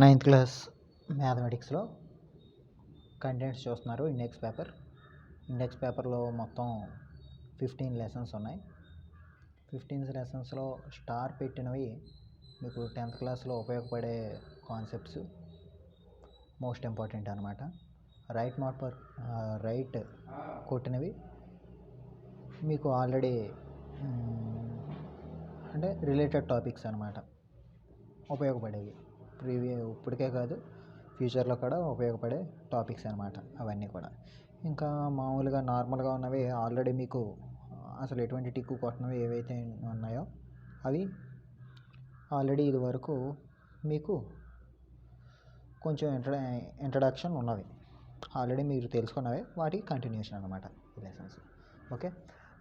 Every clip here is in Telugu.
9th క్లాస్ మ్యాథమెటిక్స్లో కంటెంట్స్ చూస్తున్నారు. ఇండెక్స్ పేపర్లో మొత్తం 15 లెసన్స్ ఉన్నాయి. 15 లెసన్స్లో స్టార్ పెట్టినవి మీకు 10th క్లాస్లో ఉపయోగపడే కాన్సెప్ట్స్ మోస్ట్ ఇంపార్టెంట్ అనమాట. రైట్ కొట్టినవి మీకు ఆల్రెడీ అంటే రిలేటెడ్ టాపిక్స్ అనమాట, ఉపయోగపడేవి. ఇప్పటికే కాదు, ఫ్యూచర్లో కూడా ఉపయోగపడే టాపిక్స్ అనమాట అవన్నీ కూడా. ఇంకా మామూలుగా నార్మల్గా ఉన్నవి ఆల్రెడీ మీకు అసలు ఎటువంటి టిక్కు కొట్టినవి ఏవైతే ఉన్నాయో అవి ఆల్రెడీ ఇది వరకు మీకు కొంచెం ఇంట్రడక్షన్ ఉన్నవి, ఆల్రెడీ మీరు తెలుసుకున్నవే, వాటికి కంటిన్యూషన్ అనమాట ఈ లెసన్స్. ఓకే,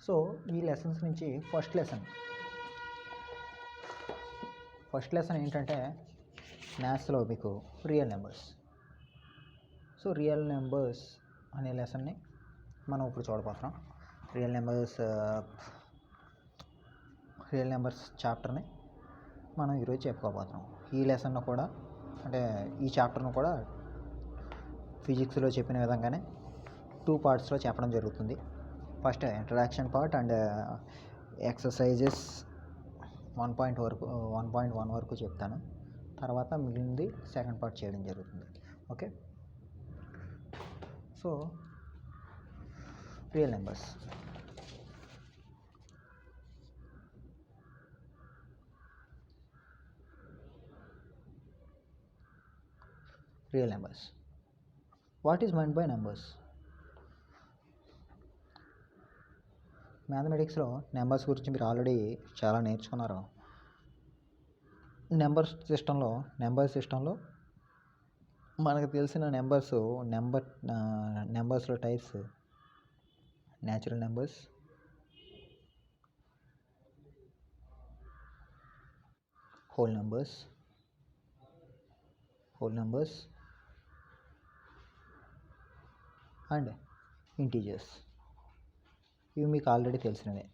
సో ఈ లెసన్స్ నుంచి ఫస్ట్ లెసన్ ఏంటంటే మ్యాథ్స్లో మీకు real numbers. So real numbers అనే లెసన్ని మనం ఇప్పుడు చూడబోతున్నాం. రియల్ నెంబర్స్ చాప్టర్ని మనం ఈరోజు చెప్పుకోబోతున్నాం. ఈ లెసన్ను కూడా అంటే ఈ చాప్టర్ను కూడా ఫిజిక్స్లో చెప్పిన విధంగానే 2 పార్ట్స్లో చెప్పడం జరుగుతుంది. First introduction part and exercises 1.1 వరకు చెప్తాను. తర్వాత మిగిలింది సెకండ్ పార్ట్ చేయడం జరుగుతుంది. Okay, so real numbers. What is meant by numbers? మ్యాథమెటిక్స్లో నెంబర్స్ గురించి మీరు ఆల్రెడీ చాలా నేర్చుకున్నారు. నెంబర్ సిస్టంలో మనకు తెలిసిన నెంబర్స్లో types natural numbers, whole numbers and integers. ఇవి మీకు ఆల్రెడీ తెలిసినవే.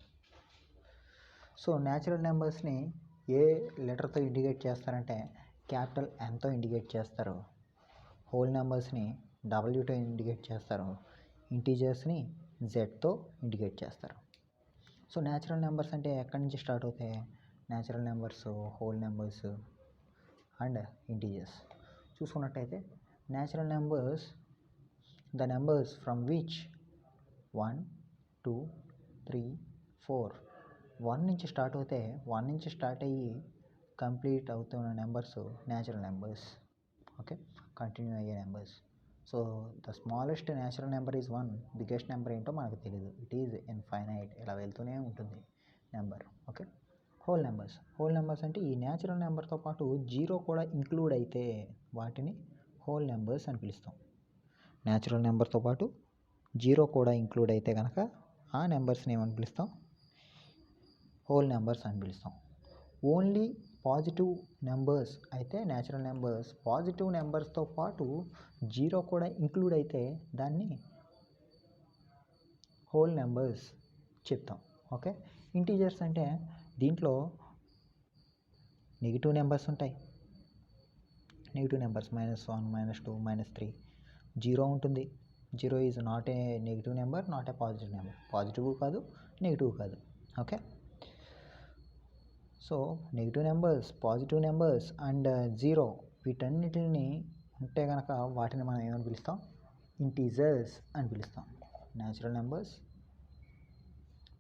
సో న్యాచురల్ నెంబర్స్ని ఏ లెటర్తో ఇండికేట్ చేస్తారంటే క్యాపిటల్ Nతో ఇండికేట్ చేస్తారు. హోల్ నెంబర్స్ని Wతో ఇండికేట్ చేస్తారు. ఇంటీజర్స్ని Zతో ఇండికేట్ చేస్తారు. సో న్యాచురల్ నెంబర్స్ అంటే ఎక్కడి నుంచి స్టార్ట్ అవుతాయి? Natural numbers, whole numbers and integers చూసుకున్నట్టయితే, natural numbers the numbers from which 1, 2, 3, 4 1 నుంచి స్టార్ట్ అవుతే 1 నుంచి స్టార్ట్ అయ్యి కంప్లీట్ అవుతున్న numbers natural numbers. Okay, continue అయ్యే numbers. So the smallest natural number is 1. Biggest number ఏంటో మనకు తెలియదు. ఇట్ ఈజ్ ఇన్ఫైనైట్, ఇలా వెళ్తూనే ఉంటుంది నెంబర్. ఓకే, హోల్ నెంబర్స్ అంటే ఈ న్యాచురల్ నెంబర్తో పాటు 0 కూడా ఇంక్లూడ్ అయితే వాటిని హోల్ నెంబర్స్ అని పిలుస్తాం. న్యాచురల్ నెంబర్తో పాటు 0 కూడా ఇంక్లూడ్ అయితే కనుక ఆ నెంబర్స్ని ఏమని పిలుస్తాం? హోల్ నెంబర్స్ అని పిలుస్తాం. ఓన్లీ పాజిటివ్ నెంబర్స్ అయితే న్యాచురల్ నెంబర్స్, పాజిటివ్ నెంబర్స్తో పాటు 0 కూడా ఇంక్లూడ్ అయితే దాన్ని హోల్ నెంబర్స్ చెప్తాం. ఓకే, ఇంటీజర్స్ అంటే దీంట్లో నెగిటివ్ నెంబర్స్ ఉంటాయి. Negative numbers -1, -2, -3. 0 ఉంటుంది. 0 is not a negative number, not a positive number. Positive కాదు, నెగిటివ్ కాదు. Okay, so negative numbers, positive numbers and 0 వీటన్నిటిని ఉంటే కనుక వాటిని మనం ఏమని పిలుస్తాం? ఇంటీజర్స్ అని పిలుస్తాం. Natural numbers,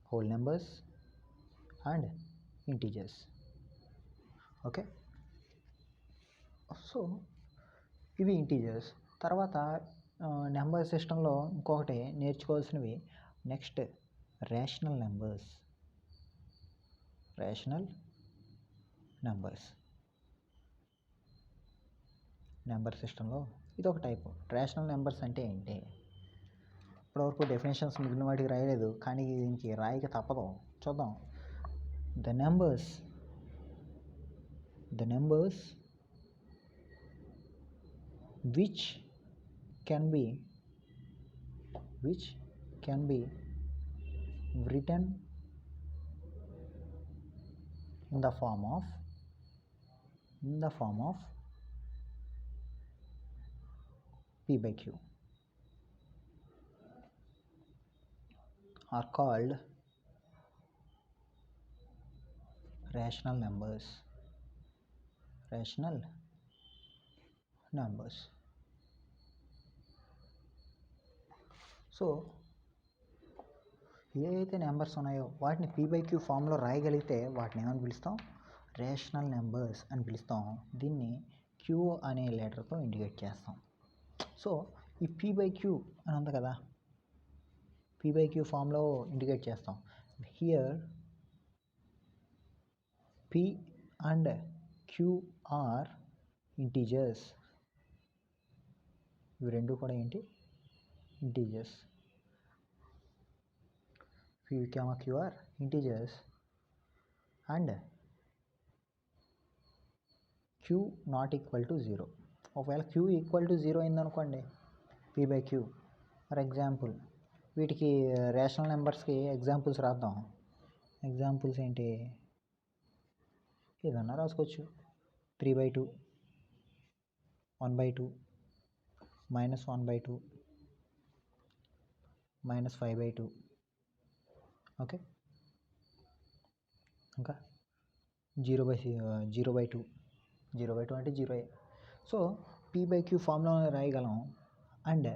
whole numbers and integers. Okay, so ఇవి ఇంటీజర్స్. తర్వాత నెంబర్ సిస్టంలో ఇంకొకటి నేర్చుకోవాల్సినవి నెక్స్ట్ రేషనల్ నెంబర్స్. నెంబర్ సిస్టంలో ఇది ఒక టైపు. రేషనల్ నెంబర్స్ అంటే ఏంటి? ఇప్పటివరకు డెఫినేషన్స్ మిగిలిన వాటికి రాయలేదు, కానీ దీనికి రాయికి తప్పదు. చూద్దాం. The numbers which can be written in the form of P by Q are called rational numbers. Rational numbers. So ఏవైతే నెంబర్స్ ఉన్నాయో వాటిని పీ బై క్యూ ఫామ్లో రాయగలిగితే వాటిని ఏమని పిలుస్తాం? రేషనల్ నెంబర్స్ అని పిలుస్తాం. దీన్ని క్యూ అనే లెటర్తో ఇండికేట్ చేస్తాం. సో ఈ పీ బై క్యూ అని ఉంది కదా, పీ బై క్యూ ఫామ్లో ఇండికేట్ చేస్తాం. Here P and Q are integers. ఇవి రెండు కూడా ఏంటి? Integers. P, Q are integers and Q not equal to 0. ఒకవేళ Q ఈక్వల్ టు 0 అయిందనుకోండి, P by Q. For example వీటికి రేషనల్ నెంబర్స్కి ఎగ్జాంపుల్స్ రాద్దాం. ఎగ్జాంపుల్స్ ఏంటి? ఏదన్నా రాసుకోవచ్చు. 3/2, 1/2, -1/2, -5/2. ఓకే, ఇంకా 0/2 అంటే 0. సో పీ బై క్యూ ఫామ్లో రాయగలం. అండ్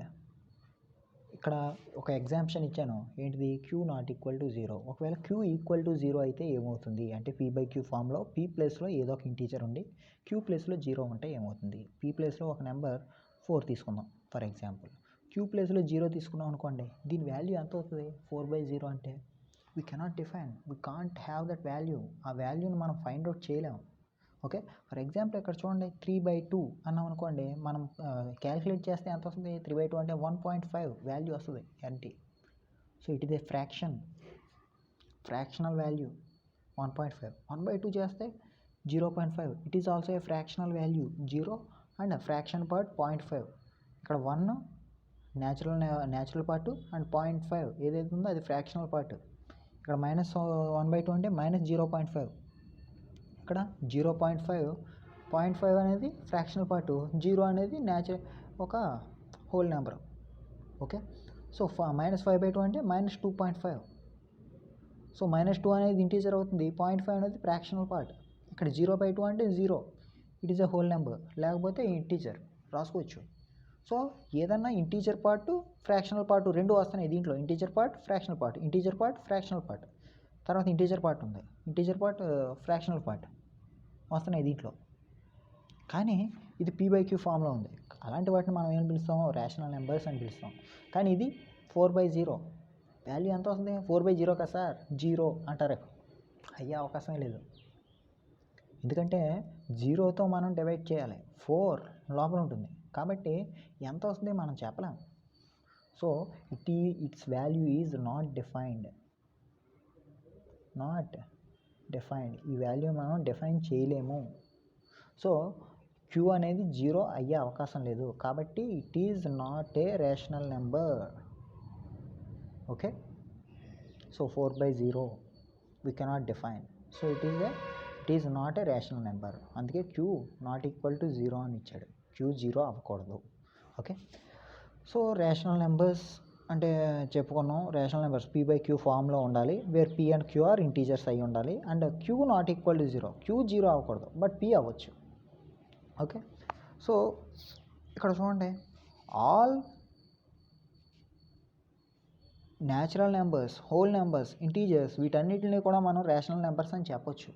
ఇక్కడ ఒక ఎగ్జాంప్షన్ ఇచ్చాను, ఏంటిది? Q not equal to 0. ఒకవేళ క్యూ ఈక్వల్ టు 0 అయితే ఏమవుతుంది అంటే, పీ బై క్యూ ఫామ్లో పీ ప్లేస్లో ఏదో ఒక ఇంటీజర్ ఉండి క్యూ ప్లేస్లో 0 ఉంటే ఏమవుతుంది? పీ ప్లేస్లో ఒక నెంబర్ 4 తీసుకుందాం ఫర్ ఎగ్జాంపుల్. క్యూ ప్లేస్లో 0 తీసుకున్నాం అనుకోండి, దీని వాల్యూ ఎంత అవుతుంది? 4/0 అంటే we cannot define, we can't have that value. ఆ వాల్యూని మనం ఫైండ్ అవుట్ చేయలేము. ఓకే, ఫర్ ఎగ్జాంపుల్ ఇక్కడ చూడండి, 3/2 అన్నాం అనుకోండి, మనం క్యాలిక్యులేట్ చేస్తే ఎంత వస్తుంది? 3/2 అంటే 1.5 వాల్యూ వస్తుంది NT. So it is a fractional value 1.5. 1/2 చేస్తే 0.5. It is also a fractional value 0 and fraction part 0.5. ఇక్కడ 1 న్యాచురల్ పార్ట్ అండ్ 0.5 ఏదైతే ఉందో అది ఫ్రాక్షనల్ పార్ట్. ఇక్కడ -1/2 అంటే -0.5. ఇక్కడ 0.5 అనేది ఫ్రాక్షనల్ పార్ట్, 0 అనేది ఒక హోల్ నెంబర్. ఓకే, సో -5/2 అంటే -2.5. సో -2 అనేది ఇంటీజర్ అవుతుంది, 0.5 అనేది ఫ్రాక్షనల్ పార్ట్. ఇక్కడ 0/2 అంటే 0, it is a whole number, లేకపోతే ఇంటీజర్ రాసుకోవచ్చు. సో ఏదన్నా ఇంటీజర్ పార్ట్ ఫ్రాక్షనల్ పార్ట్ రెండు వస్తున్నాయి దీంట్లో. Integer part fractional part, integer part fractional part, తర్వాత ఇంటీజర్ పార్ట్ ఉంది, ఇంటీజర్ పార్ట్ ఫ్రాక్షనల్ పార్ట్ వస్తున్నాయి దీంట్లో. కానీ ఇది పీ బై క్యూ ఫామ్లో ఉంది. అలాంటి వాటిని మనం ఏం పిలుస్తాం? రేషనల్ నెంబర్స్ అని పిలుస్తాం. కానీ ఇది 4/0 వాల్యూ ఎంత వస్తుంది? 4/0 కదా సార్, 0 అంటారు. అయ్యే అవకాశమే లేదు. ఎందుకంటే 0తో మనం డివైడ్ చేయాలి, 4 లోపల ఉంటుంది కాబట్టి ఎంత వస్తుంది మనం చెప్పలేం. So it's value is not defined. ఈ వాల్యూ మనం డిఫైన్ చేయలేము. సో క్యూ అనేది 0 అయ్యే అవకాశం లేదు కాబట్టి it is not a rational number. Okay, so 4/0 we cannot define. So it is not a rational number. అందుకే క్యూ నాట్ ఈక్వల్ టు 0 అని ఇచ్చాడు. క్యూ 0 అవ్వకూడదు. ఓకే, సో రేషనల్ నెంబర్స్ అంటే చెప్పుకున్నాం. Rational numbers P by Q ఫామ్లో ఉండాలి, where P and Q are integers అయి ఉండాలి. And Q not equal to 0, Q 0 అవ్వకూడదు బట్ పీ అవ్వచ్చు. ఓకే, సో ఇక్కడ చూడండి, all natural numbers, whole numbers, integers వీటన్నిటిని కూడా మనం రేషనల్ నెంబర్స్ అని చెప్పొచ్చు.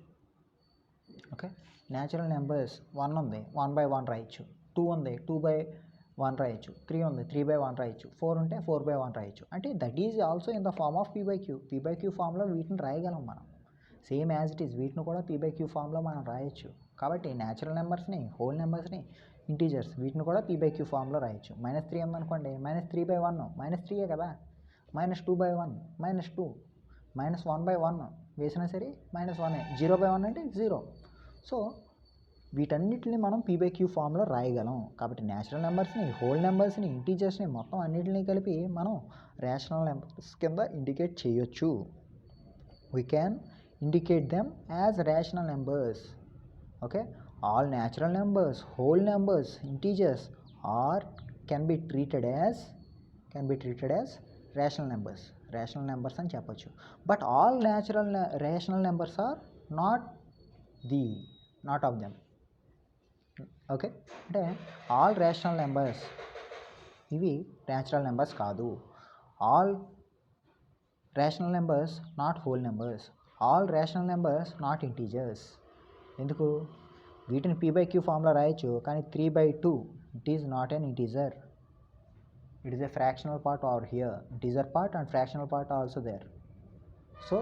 ఓకే, న్యాచురల్ నెంబర్స్ 1 ఉంది, 1/1 రాయొచ్చు. 2 ఉంది, 2/1 రాయొచ్చు. 3 ఉంది, 3/1 రాయొచ్చు. 4 ఉంటే 4/1 రాయొచ్చు. అంటే that is also in the form of P by Q. P by Q ఫామ్లో వీటిని రాయగలం మనం. సేమ్ యాజ్ ఇట్ ఈజ్ వీటిని కూడా పీ బై క్యూ ఫామ్లో మనం రాయొచ్చు. కాబట్టి న్యాచురల్ నెంబర్స్ని, హోల్ నెంబర్స్ని, ఇంటీజర్స్ వీటిని కూడా పీ బై క్యూ ఫామ్లో రాయొచ్చు. -3 ఉందనుకోండి, -3/1 -3 కదా, -2/1 -2, -1/1 వేసినా సరే -1, 0/1 అంటే 0. సో వీటన్నిటిని మనం పీ బై క్యూ ఫామ్లో రాయగలం. కాబట్టి న్యాచురల్ నెంబర్స్ని, హోల్ నెంబర్స్ని, ఇంటీజర్స్ని మొత్తం అన్నిటిని కలిపి మనం రేషనల్ నెంబర్స్ కింద ఇండికేట్ చేయొచ్చు. We can indicate them as rational numbers. Okay, all natural numbers, whole numbers, integers are can be treated as rational numbers అని చెప్పొచ్చు. But all rational numbers are not of them. Okay, అంటే ఆల్ రేషనల్ నెంబర్స్ ఇవి న్యాచురల్ నెంబర్స్ కాదు. All rational numbers not whole numbers. All rational numbers not integers. ఎందుకు? వీటిని p/q ఫామ్లో రాయొచ్చు, కానీ 3/2 it is not an integer. It is a fractional part are here. Integer part and fractional part also there. So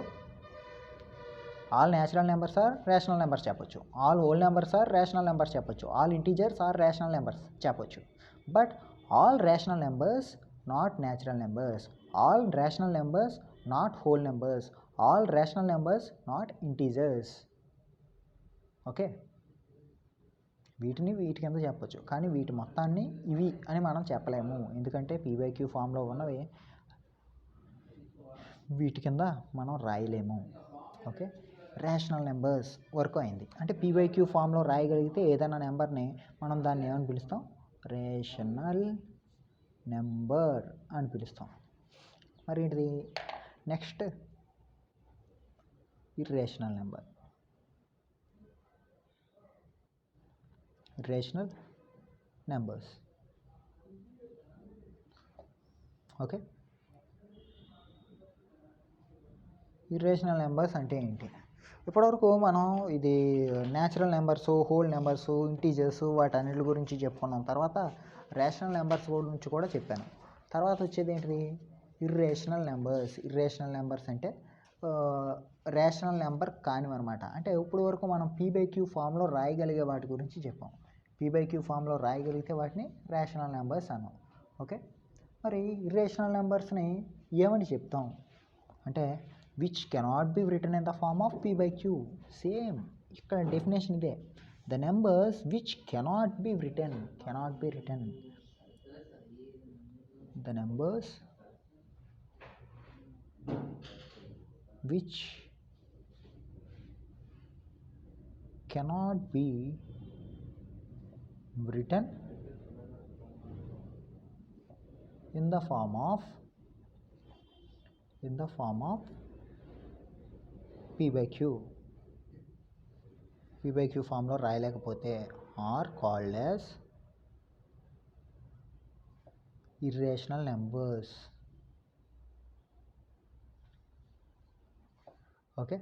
all natural numbers are rational numbers చెప్పొచ్చు. All whole numbers are rational numbers చెప్పొచ్చు. All integers are rational numbers చెప్పొచ్చు. But all rational numbers not natural numbers. All rational numbers not whole numbers. All rational numbers not integers. Okay, వీటి కింద చెప్పొచ్చు, కానీ వీటి మొత్తాన్ని ఇవి అని మనం చెప్పలేము. ఎందుకంటే p/q ఫామ్లో ఉన్నవి వీటి కింద మనం రాయలేము. ఓకే, రేషనల్ నెంబర్స్ వరకు అయింది. అంటే p/q ఫామ్లో రాయగలిగితే ఏదైనా నెంబర్ని మనం దాన్ని ఏమని పిలుస్తాం? రేషనల్ నెంబర్ అని పిలుస్తాం. మరి ఏంటిది next? Irrational number. Rational numbers. Okay, irrational numbers అంటే ఏంటి? ఇప్పటివరకు మనం ఇది natural numbers, whole numbers, integers వాటన్నిటి గురించి చెప్పుకున్నాం. తర్వాత రేషనల్ నెంబర్స్ గురించి కూడా చెప్పాను. తర్వాత వచ్చేది ఏంటిది? Irrational numbers. ఇర్రేషనల్ నెంబర్స్ అంటే రేషనల్ నెంబర్ కానివన్నమాట. అంటే ఇప్పుడు వరకు మనం p/q ఫామ్లో రాయగలిగే వాటి గురించి చెప్పాం. p/q ఫామ్లో రాయగలిగితే వాటిని రేషనల్ నెంబర్స్ అన్నాం. ఓకే, మరి ఇర్రేషనల్ నెంబర్స్ని ఏమని చెప్తాం అంటే which cannot be written in the form of p/q. Same ఇక్కడ డెఫినేషన్ ఇదే. The numbers which cannot be written. The numbers which cannot be written in the form of p/q. p/q ఫామ్లో రాయలేకపోతే are called as irrational numbers. Okay,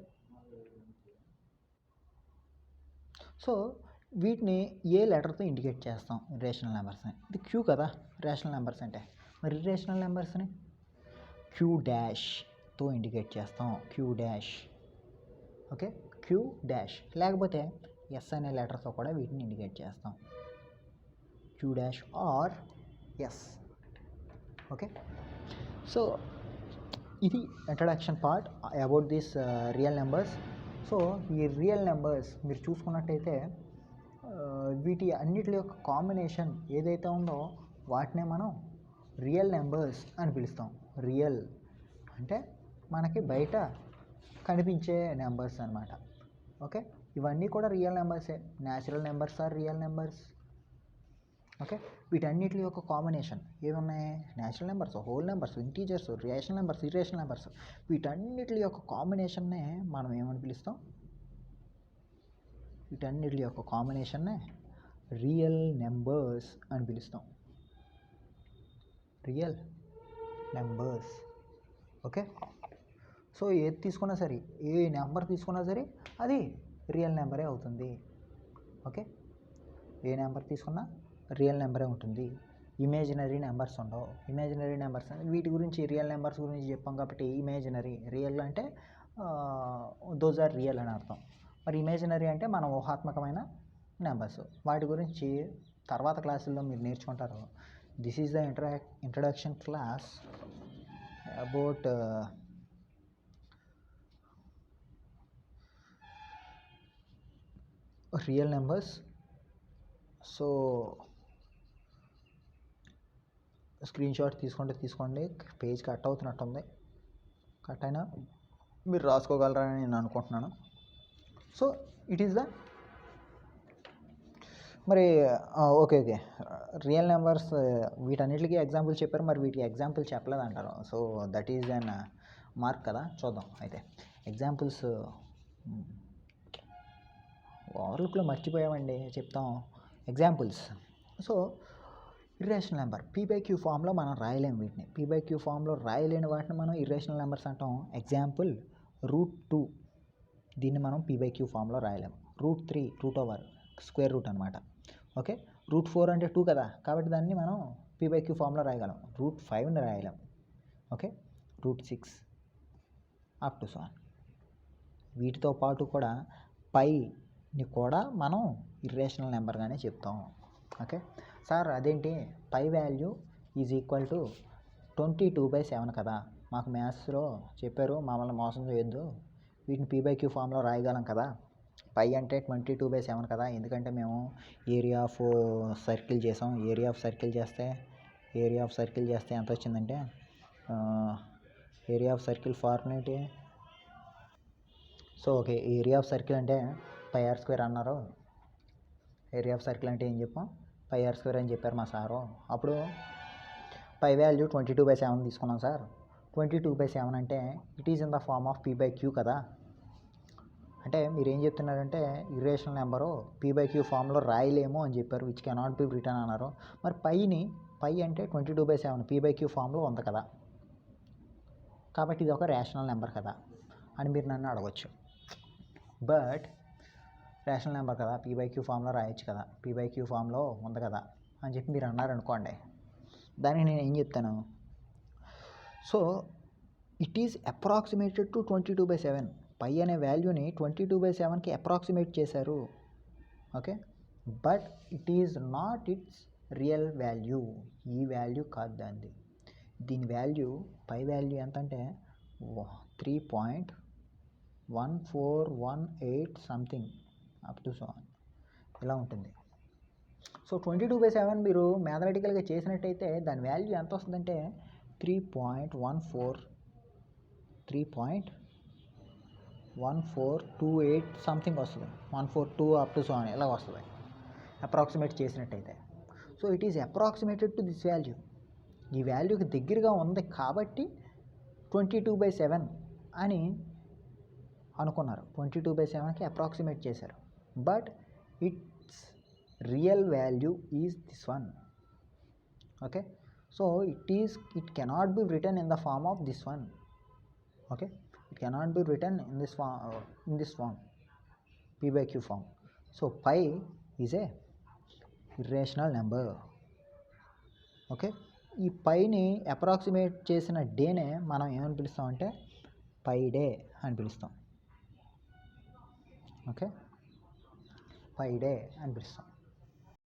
so వీటిని ఏ లెటర్తో ఇండికేట్ చేస్తాం రేషనల్ నెంబర్స్ని? ఇది క్యూ కదా రేషనల్ నెంబర్స్ అంటే. మరి ఇర్రేషనల్ నెంబర్స్ని Q-తో ఇండికేట్ చేస్తాం. Q-. ఓకే, Q-, లేకపోతే ఎస్ అనే లెటర్తో కూడా వీటిని ఇండికేట్ చేస్తాం. Q- or S. Okay, so ఇది introduction part about this real numbers. సో ఈ రియల్ నెంబర్స్ మీరు చూసుకున్నట్టయితే వీటి అన్నిటి యొక్క కాంబినేషన్ ఏదైతే ఉందో వాటినే మనం రియల్ నెంబర్స్ అని పిలుస్తాం. రియల్ అంటే మనకి బయట కనిపించే నెంబర్స్ అన్నమాట. ఓకే, ఇవన్నీ కూడా రియల్ నెంబర్సే. Natural numbers are real numbers. Okay, వీటన్నిటి యొక్క కాంబినేషన్ ఏమున్నాయి? Natural numbers, whole numbers, integers, rational numbers, irrational numbers. వీటన్నిటి యొక్క కాంబినేషన్నే మనం ఏమని పిలుస్తాం? వీటన్నిటి యొక్క కాంబినేషన్నే రియల్ నెంబర్స్ అని పిలుస్తాం. Real numbers. ఓకే, సో ఏది తీసుకున్నా సరే, ఏ నెంబర్ తీసుకున్నా సరే అది రియల్ నెంబరే అవుతుంది. ఓకే, ఏ నెంబర్ తీసుకున్నా రియల్ నెంబరే ఉంటుంది. ఇమేజినరీ నెంబర్స్ ఉండవు. ఇమేజినరీ నెంబర్స్ వీటి గురించి రియల్ నెంబర్స్ గురించి చెప్పాం కాబట్టి ఇమేజినరీ. రియల్ అంటే దోస్ ఆర్ రియల్ అని అర్థం. మరి ఇమేజినరీ అంటే మన ఊహాత్మకమైన నెంబర్స్. వాటి గురించి తర్వాత క్లాసుల్లో మీరు నేర్చుకుంటారు. This is the introduction class about real numbers. So screen shot తీసుకోండి. పేజ్ కట్ అవుతున్నట్టుంది. కట్ అయినా మీరు రాసుకోగలరని నేను అనుకుంటున్నాను. సో ఇట్ ఈస్ ద మరి ఓకే. రియల్ నెంబర్స్ వీటన్నిటికి ఎగ్జాంపుల్ చెప్పారు. మరి వీటికి ఎగ్జాంపుల్ చెప్పలేదంటారు. So that is an mark కదా. చూద్దాం అయితే ఎగ్జాంపుల్స్. ఓవర్లుక్లో మర్చిపోయామండి, చెప్తాం. Examples. So irrational number P/Q ఫామ్లో మనం రాయలేము వీటిని. P/Q ఫామ్లో రాయలేని వాటిని మనం ఇర్రేషనల్ నెంబర్స్ అంటాం. ఎగ్జాంపుల్ √2, దీన్ని మనం P/Q ఫామ్లో రాయలేము. √3 రూట్ ఓవర్ స్క్వేర్ రూట్ అనమాట. ఓకే. √4 అంటే 2 కదా, కాబట్టి దాన్ని మనం P/Q ఫామ్లో రాయగలం. √5ని రాయలేం. Okay. √6 up to so on. వీటితో పాటు కూడా పైని కూడా మనం ఇర్రేషనల్ నెంబర్గానే చెప్తాం. ఓకే సార్, అదేంటి pi value is equal to 22/7 కదా, మాకు మ్యాథ్స్లో చెప్పారు, మమ్మల్ని మోసం చేయొద్దు, వీటిని P/Q ఫామ్లో రాయగలం కదా. పై అంటే 22/7 కదా, ఎందుకంటే మేము ఏరియా ఆఫ్ సర్కిల్ చేసాం. ఏరియా ఆఫ్ సర్కిల్ చేస్తే ఎంత వచ్చిందంటే area of circle formula. So okay, area of circle అంటే πr² అన్నారు. ఏరియా ఆఫ్ సర్కిల్ అంటే ఏం చెప్పాం, πr² అని చెప్పారు మా సారు. అప్పుడు పై వాల్యూ 22/7 తీసుకున్నాం సార్. 22/7 అంటే it is in the form of P/Q కదా. అంటే మీరు ఏం చెప్తున్నారంటే ఇర్రేషనల్ నెంబరు P/Q ఫామ్లో రాయలేము అని చెప్పారు, విచ్ కెనాట్ బి రిటర్న్ అన్నారు. మరి పై అంటే 22/7 P/Q ఫామ్లో ఉంది కదా, కాబట్టి ఇది ఒక రేషనల్ నెంబర్ కదా అని మీరు నన్ను అడగచ్చు. బట్ రేషనల్ నెంబర్ కదా, P/Q ఫామ్లో రాయొచ్చు కదా, P/Q ఫామ్లో ఉంది కదా అని చెప్పి మీరు అన్నారనుకోండి, దానికి నేను ఏం చెప్తాను, so it is approximated to 22/7. పై అనే వాల్యూని 22/7కి అప్రాక్సిమేట్ చేశారు. Okay. But it is not it's real value. ఈ వాల్యూ కాదు దాన్ని. దీని వాల్యూ, పై వాల్యూ ఎంత అంటే 3.1418 something up to so on ఇలా ఉంటుంది. సో 22/7 మీరు మ్యాథమెటికల్గా చేసినట్టయితే దాని వాల్యూ ఎంత వస్తుందంటే 3.1428 సంథింగ్ వస్తుంది. 142 అప్ టు సో ఆన్ ఇలా వస్తుంది అప్రాక్సిమేట్ చేసినట్టయితే. So it is approximated to this value. ఈ వాల్యూకి దగ్గరగా ఉంది కాబట్టి 22/7 అని అనుకున్నారు. 22/7కి అప్రాక్సిమేట్ చేశారు. But it's real value is this one. Okay. So it cannot be written in the form of this one. Okay. It cannot be written in this form P/Q form. So pi is a irrational number. Okay. ఈ పైని అప్రాక్సిమేట్ చేసిన డేనే మనం ఏమని పిలుస్తామంటే పై డే అని పిలుస్తాం. ఓకే. పై డే అని పిలుస్తాం.